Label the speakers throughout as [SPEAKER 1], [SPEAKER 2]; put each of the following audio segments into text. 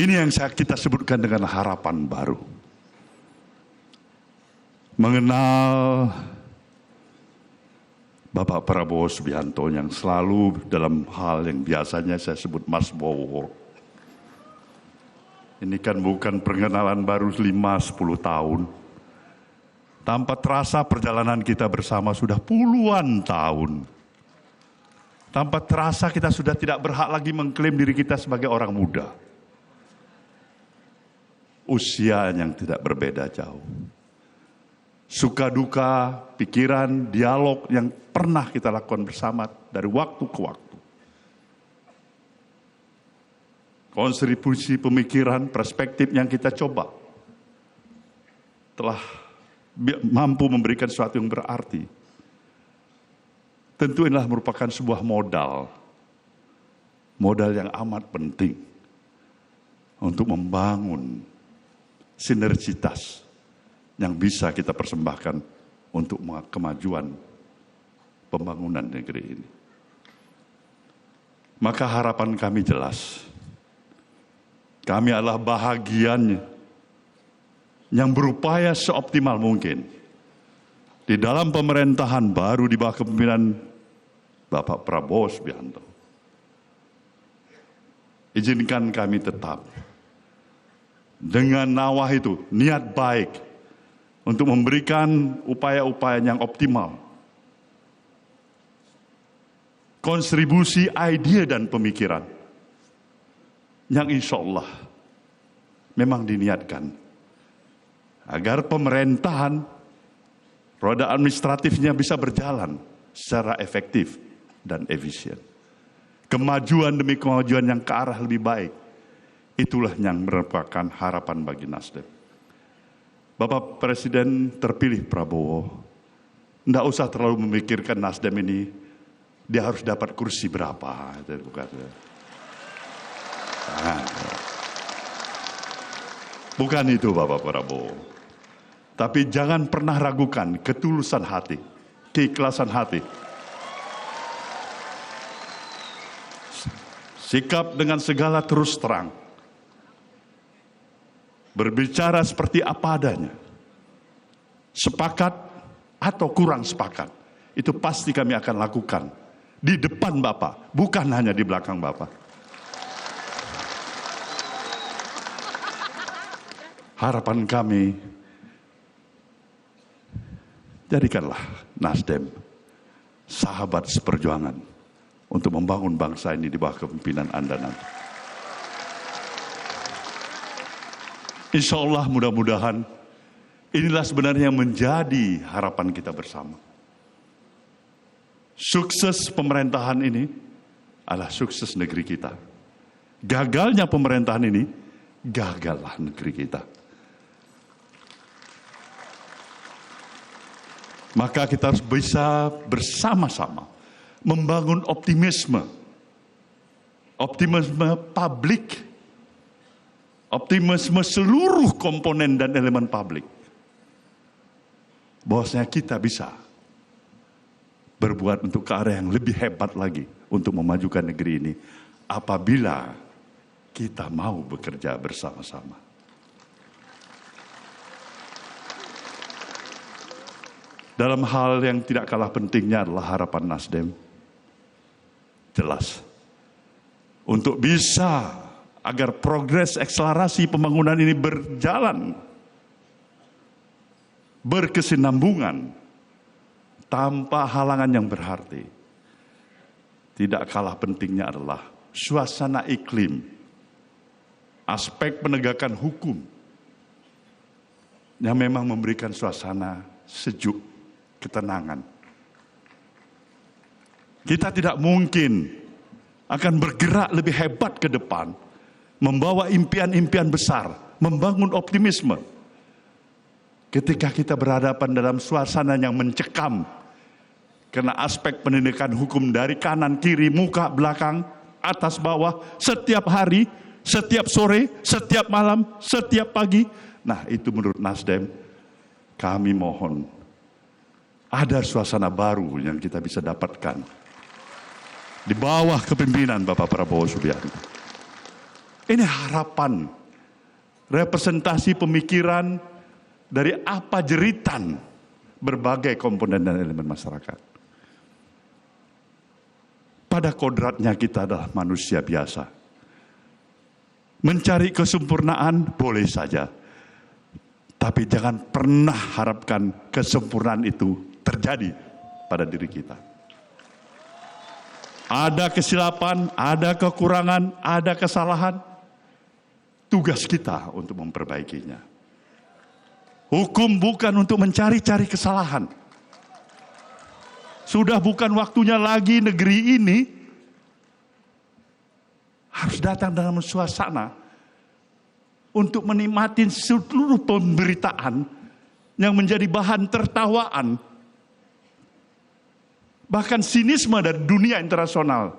[SPEAKER 1] Ini yang kita sebutkan dengan harapan baru. Mengenal Bapak Prabowo Subianto yang selalu dalam hal yang biasanya saya sebut Mas Bowo. Ini kan bukan perkenalan baru 5-10 tahun. Tanpa terasa perjalanan kita bersama sudah puluhan tahun. Tanpa terasa kita sudah tidak berhak lagi mengklaim diri kita sebagai orang muda. Usia yang tidak berbeda jauh. Suka duka, pikiran, dialog yang pernah kita lakukan bersama dari waktu ke waktu. Kontribusi pemikiran, perspektif yang kita coba telah mampu memberikan sesuatu yang berarti. Tentu inilah merupakan sebuah modal yang amat penting untuk membangun sinergitas yang bisa kita persembahkan untuk kemajuan pembangunan negeri ini. Maka harapan kami jelas. Kami adalah bahagiannya yang berupaya seoptimal mungkin di dalam pemerintahan baru di bawah kepemimpinan Bapak Prabowo Subianto. Izinkan kami tetap dengan nawah itu, niat baik untuk memberikan upaya-upaya yang optimal. Kontribusi ide dan pemikiran yang insya Allah memang diniatkan agar pemerintahan, roda administratifnya bisa berjalan secara efektif dan efisien. Kemajuan demi kemajuan yang ke arah lebih baik, itulah yang merupakan harapan bagi Nasdem. Bapak Presiden terpilih Prabowo, tidak usah terlalu memikirkan Nasdem ini, dia harus dapat kursi berapa. Bukan itu Bapak Prabowo. Tapi jangan pernah ragukan ketulusan hati, keikhlasan hati. Sikap dengan segala terus terang. Berbicara seperti apa adanya. Sepakat atau kurang sepakat. Itu pasti kami akan lakukan. Di depan Bapak, bukan hanya di belakang Bapak. Harapan kami, jadikanlah Nasdem sahabat seperjuangan untuk membangun bangsa ini di bawah kepemimpinan Anda nanti. Insya Allah mudah-mudahan inilah sebenarnya yang menjadi harapan kita bersama. Sukses pemerintahan ini adalah sukses negeri kita. Gagalnya pemerintahan ini, gagallah negeri kita. Maka kita harus bisa bersama-sama membangun optimisme publik, optimisme seluruh komponen dan elemen publik. Bahwasanya kita bisa berbuat untuk ke arah yang lebih hebat lagi untuk memajukan negeri ini apabila kita mau bekerja bersama-sama. Dalam hal yang tidak kalah pentingnya adalah harapan Nasdem. Jelas. Untuk bisa agar progres akselerasi pembangunan ini berjalan. Berkesinambungan. Tanpa halangan yang berarti. Tidak kalah pentingnya adalah suasana iklim. Aspek penegakan hukum. Yang memang memberikan suasana sejuk. Ketenangan. Kita tidak mungkin akan bergerak lebih hebat ke depan, membawa impian-impian besar, membangun optimisme. Ketika kita berhadapan dalam suasana yang mencekam, karena aspek penegakan hukum dari kanan, kiri, muka, belakang, atas, bawah, setiap hari, setiap sore, setiap malam, setiap pagi. Nah, itu menurut Nasdem, kami mohon ada suasana baru yang kita bisa dapatkan di bawah kepemimpinan Bapak Prabowo Subianto. Ini harapan, representasi pemikiran dari apa jeritan berbagai komponen dan elemen masyarakat. Pada kodratnya kita adalah manusia biasa. Mencari kesempurnaan boleh saja, tapi jangan pernah harapkan kesempurnaan itu terjadi pada diri kita. Ada kesilapan, ada kekurangan, ada kesalahan. Tugas kita untuk memperbaikinya. Hukum bukan untuk mencari-cari kesalahan. Sudah bukan waktunya lagi negeri ini harus datang dalam suasana untuk menikmati seluruh pemberitaan yang menjadi bahan tertawaan, bahkan sinisme dari dunia internasional.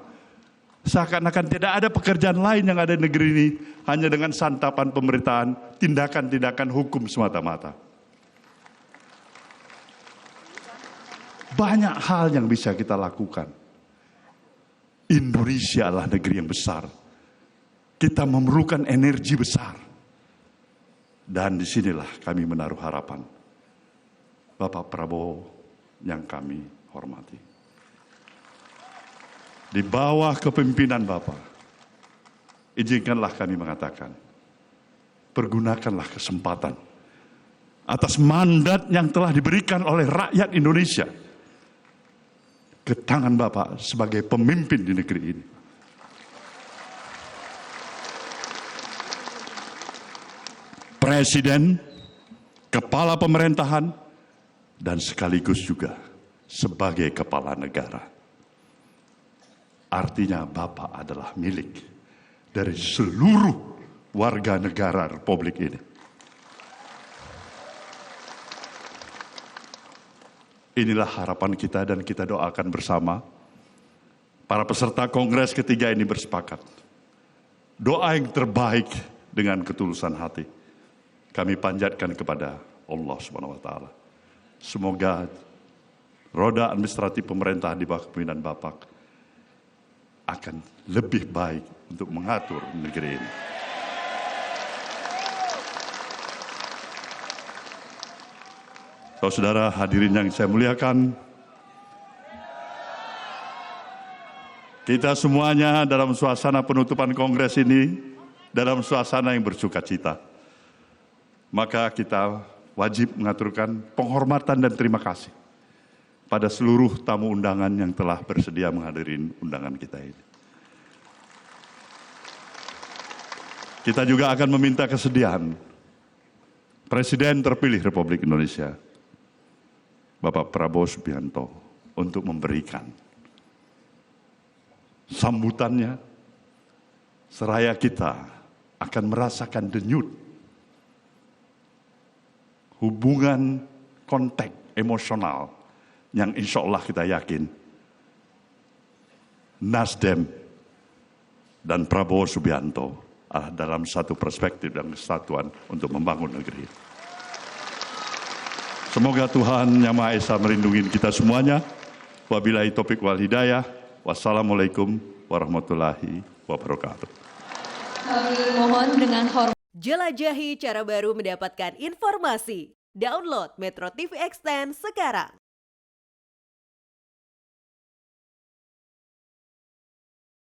[SPEAKER 1] Seakan-akan tidak ada pekerjaan lain yang ada di negeri ini, hanya dengan santapan pemberitaan, tindakan-tindakan hukum semata-mata. Banyak hal yang bisa kita lakukan. Indonesia adalah negeri yang besar. Kita memerlukan energi besar. Dan disinilah kami menaruh harapan. Bapak Prabowo yang kami hormati. Di bawah kepemimpinan Bapak, izinkanlah kami mengatakan, pergunakanlah kesempatan atas mandat yang telah diberikan oleh rakyat Indonesia ke tangan Bapak sebagai pemimpin di negeri ini. Presiden, kepala pemerintahan, dan sekaligus juga sebagai kepala negara. Artinya Bapak adalah milik dari seluruh warga negara Republik ini. Inilah harapan kita dan kita doakan bersama. Para peserta kongres ketiga ini bersepakat. Doa yang terbaik dengan ketulusan hati kami panjatkan kepada Allah Subhanahu wa taala. Semoga roda administratif pemerintah di bawah kepemimpinan Bapak akan lebih baik untuk mengatur negeri ini. Saudara hadirin yang saya muliakan, kita semuanya dalam suasana penutupan kongres ini, dalam suasana yang bersuka cita. Maka kita wajib mengaturkan penghormatan dan terima kasih pada seluruh tamu undangan yang telah bersedia menghadiri undangan kita ini. Kita juga akan meminta kesediaan Presiden terpilih Republik Indonesia, Bapak Prabowo Subianto, untuk memberikan sambutannya, seraya kita akan merasakan denyut hubungan kontak emosional yang insya Allah kita yakin Nasdem dan Prabowo Subianto dalam satu perspektif dan kesatuan untuk membangun negeri. Semoga Tuhan Yang Maha Esa melindungi kita semuanya. Wabillahi taufiq wal hidayah. Wassalamualaikum warahmatullahi wabarakatuh.
[SPEAKER 2] Kami mohon dengan hormat. Jelajahi cara baru mendapatkan informasi. Download Metro TV Extend sekarang.